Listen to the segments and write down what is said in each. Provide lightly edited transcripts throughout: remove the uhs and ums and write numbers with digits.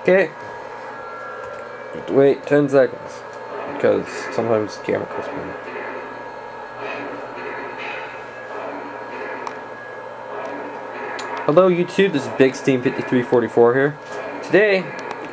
Okay. Wait 10 seconds. Because sometimes the camera cuts me. Hello YouTube, this is Big Steam 5344 here. Today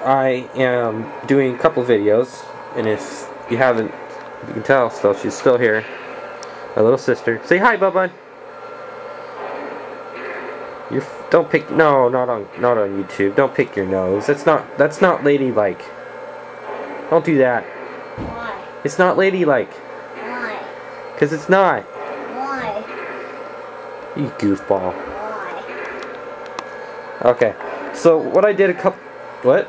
I am doing a couple videos, and if you haven't, you can tell still, she's still here. My little sister. Say hi, Bubba. Don't pick, no, not on YouTube. Don't pick your nose. That's not ladylike. Don't do that. Why? It's not ladylike. Why? Because it's not. Why? You goofball. Why? Okay. So what I did what?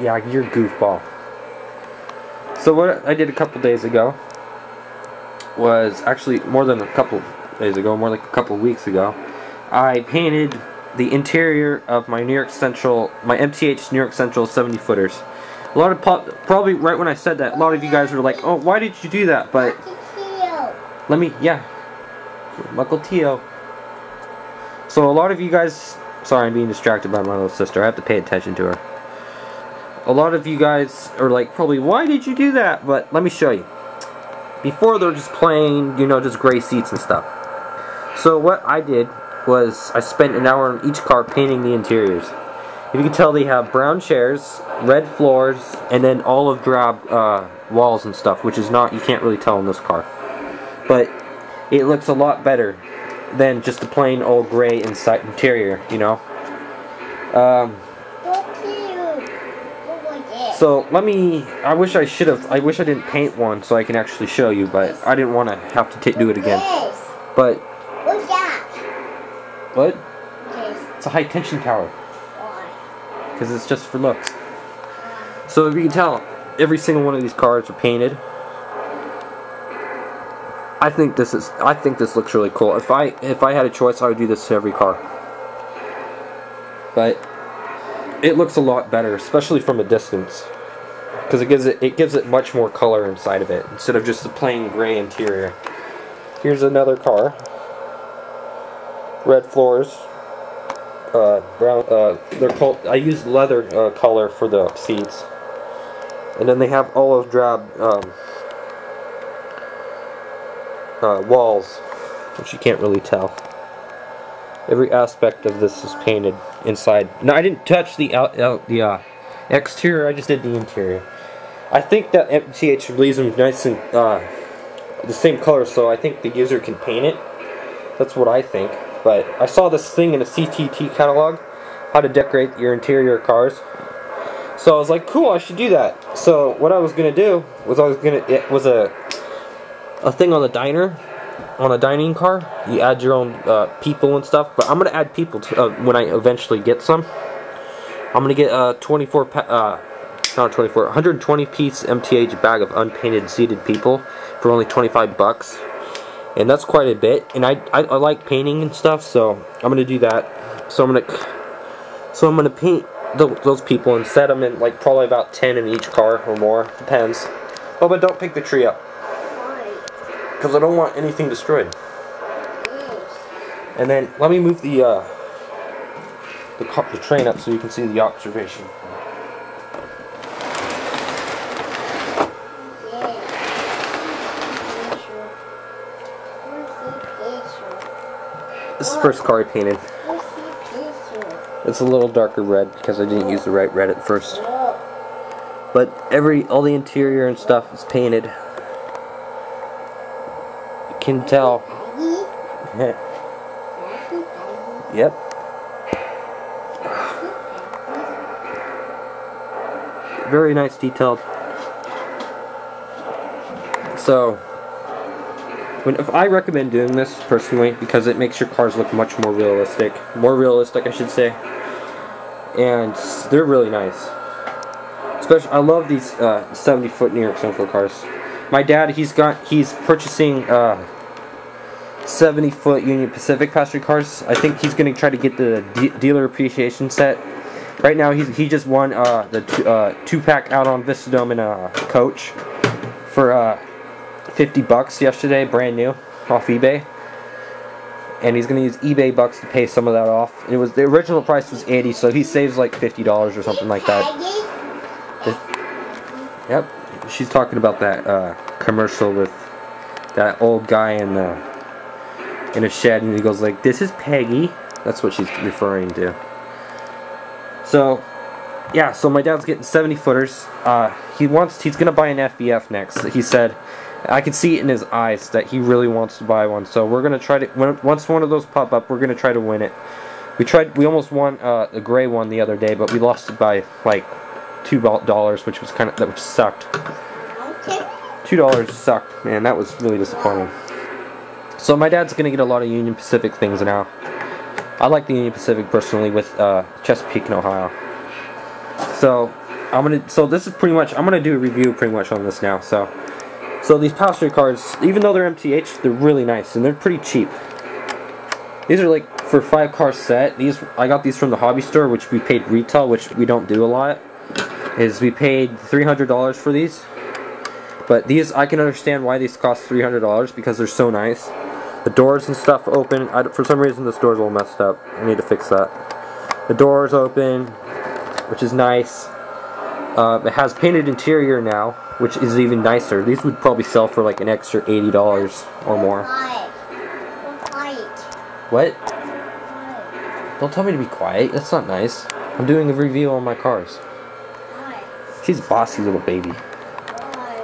Yeah, you're goofball. So what I did a couple days ago was actually more than a couple days ago, more like a couple weeks ago. I painted the interior of my New York Central, my MTH New York Central 70 footers. A lot of probably right when I said that, a lot of you guys were like, "Oh, why did you do that?" But let me, yeah, Muckle Tio. So a lot of you guys, sorry, I'm being distracted by my little sister. I have to pay attention to her. A lot of you guys are like, probably, "Why did you do that?" But let me show you. Before they're just plain, you know, just gray seats and stuff. So what I did was I spent an hour on each car painting the interiors. If you can tell, they have brown chairs, red floors, and then olive drab walls and stuff, which is not, you can't really tell in this car. But it looks a lot better than just a plain old gray inside interior, you know. So let me, I wish I didn't paint one so I can actually show you, but I didn't want to have to do it again. But what's that? What? It's a high tension tower. Why? Because it's just for looks. So if you can tell, every single one of these cars are painted. I think this looks really cool. If I had a choice, I would do this to every car. But it looks a lot better, especially from a distance, because it gives it much more color inside of it instead of just the plain gray interior. Here's another car. Red floors. Brown. They're called. I used leather color for the seats, and then they have olive drab walls, which you can't really tell. Every aspect of this is painted inside. No, I didn't touch the exterior. I just did the interior. I think that MTH leaves them nice and the same color, so I think the user can paint it. That's what I think. But I saw this thing in a CTT catalog, how to decorate your interior cars. So I was like, cool, I should do that. So what I was gonna do was it was a thing on the diner. On a dining car, you add your own people and stuff, but I'm gonna add people to, when I eventually get some. I'm gonna get a 120 piece MTH bag of unpainted seated people for only 25 bucks, and that's quite a bit. And I like painting and stuff, so I'm gonna do that. So I'm gonna paint those people and set them in like probably about 10 in each car or more, depends. Oh, but don't pick the tree up. Because I don't want anything destroyed. And then let me move the train up so you can see the observation. This is the first car I painted. It's a little darker red because I didn't use the right red at first. But all the interior and stuff is painted. Can tell. Yep. Very nice detailed. So if I recommend doing this personally, because it makes your cars look much more realistic I should say, and they're really nice. Especially, I love these 70-foot New York Central cars. My dad, he's purchasing 70-foot Union Pacific passenger cars. I think he's going to try to get the dealer appreciation set. Right now, he just won the 2-pack out on Vistadome in a coach for $50 yesterday, brand new, off eBay. and he's gonna use eBay bucks to pay some of that off. It was the original price was $80, so he saves like $50 or something like that. Yep, she's talking about that commercial with that old guy in a shed, and he goes like, "This is Peggy." That's what she's referring to. So, yeah. So my dad's getting 70 footers. He's gonna buy an FBF next. He said, I can see it in his eyes that he really wants to buy one. So we're gonna try to. Once one of those pop up, we're gonna try to win it. We almost won a gray one the other day, but we lost it by like $2, which sucked. $2 sucked, man. That was really disappointing. So my dad's gonna get a lot of Union Pacific things now. I like the Union Pacific personally with Chesapeake and Ohio. So this is pretty much. I'm gonna do a review pretty much on this now. So these passenger cars, even though they're MTH, they're really nice and they're pretty cheap. These are like for 5-car set. I got these from the hobby store, which we paid retail, which we don't do a lot. We paid $300 for these. But these, I can understand why these cost $300 because they're so nice. The doors and stuff open. For some reason this door's all messed up. I need to fix that. The door's open, which is nice. It has painted interior now, which is even nicer. These would probably sell for like an extra $80 or more. What? Don't tell me to be quiet. That's not nice. I'm doing a review on my cars. She's a bossy little baby.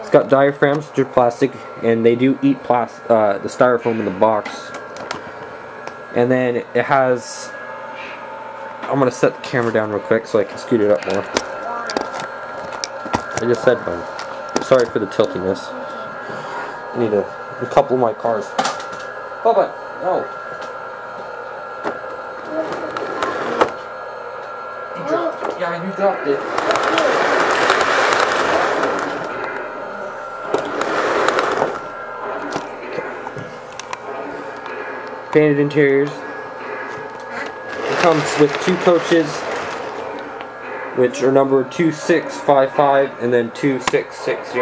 It's got diaphragms, which are plastic, and they do eat the styrofoam in the box. And then it has. I'm gonna set the camera down real quick so I can scoot it up more. I just said one. Sorry for the tiltiness. I need to uncouple my cars. Bubba, no. You dropped it. Yeah, you dropped it. Okay. Painted interiors. It comes with 2 coaches, which are numbered 2655 and then 2660,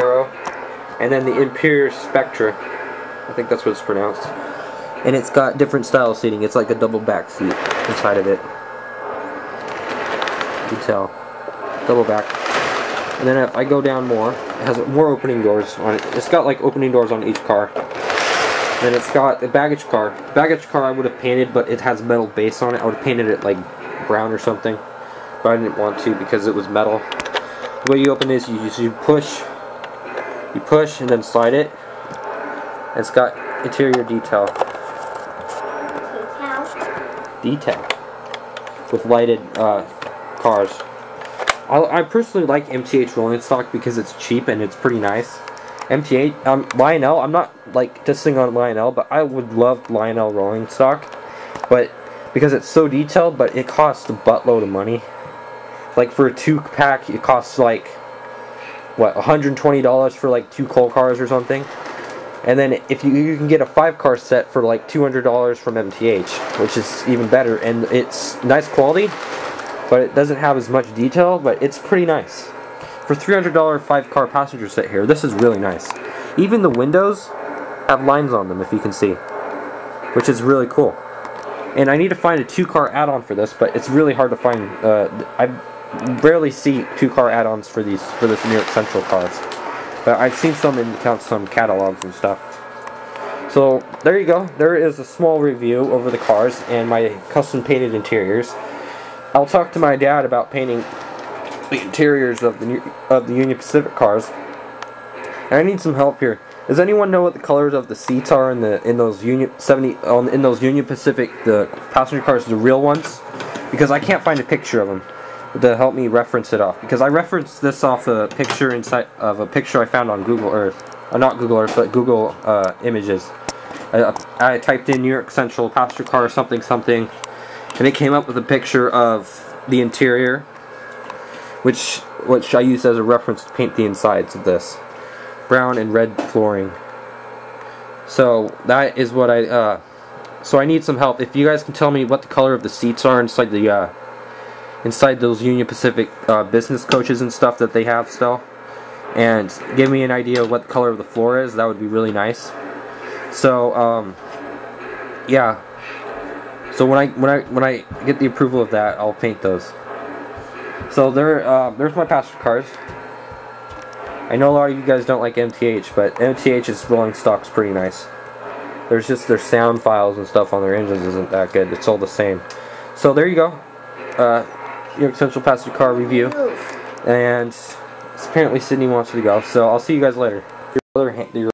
and then the Imperial Spectra. I think that's what it's pronounced. And it's got different style seating. It's like a double back seat inside of it. You can tell. Double back. And then if I go down more, it has more opening doors on it. It's got like opening doors on each car. Then it's got the baggage car. Baggage car I would have painted, but it has metal base on it. I would have painted it like brown or something. But I didn't want to because it was metal. The way you open this, you push, and then slide it. And it's got interior detail. Detail. With lighted cars. I personally like MTH rolling stock because it's cheap and it's pretty nice. MTH, Lionel, I'm not like dissing on Lionel, but I would love Lionel rolling stock. But because it's so detailed, but it costs a buttload of money. Like for a 2-pack, it costs like, what, $120 for like 2 coal cars or something. And then if you can get a 5-car set for like $200 from MTH, which is even better. And it's nice quality, but it doesn't have as much detail, but it's pretty nice. For $300 5-car passenger set here, this is really nice. Even the windows have lines on them, if you can see, which is really cool. And I need to find a 2-car add-on for this, but it's really hard to find. I rarely see 2-car add-ons for this New York Central cars, but I've seen some in some catalogs and stuff. So there you go. There is a small review over the cars and my custom painted interiors. I'll talk to my dad about painting the interiors of the Union Pacific cars. And I need some help here. Does anyone know what the colors of the seats are in those Union Pacific, the passenger cars, the real ones? Because I can't find a picture of them to help me reference it off. Because I referenced this off a picture I found on Google Earth, not Google Earth, but Google Images. I typed in New York Central passenger car something something, and it came up with a picture of the interior, which I used as a reference to paint the insides of this. Brown and red flooring. So that is what so I need some help. If you guys can tell me what the color of the seats are inside the inside those Union Pacific business coaches and stuff that they have still, and give me an idea of what the color of the floor is, that would be really nice. So yeah, So when I get the approval of that, I'll paint those. So there's my passenger cars. I know a lot of you guys don't like MTH, but MTH's rolling stock's pretty nice. There's just their sound files and stuff on their engines isn't that good. It's all the same. So there you go. New York Central passenger car review. And apparently Sydney wants me to go. So I'll see you guys later. Your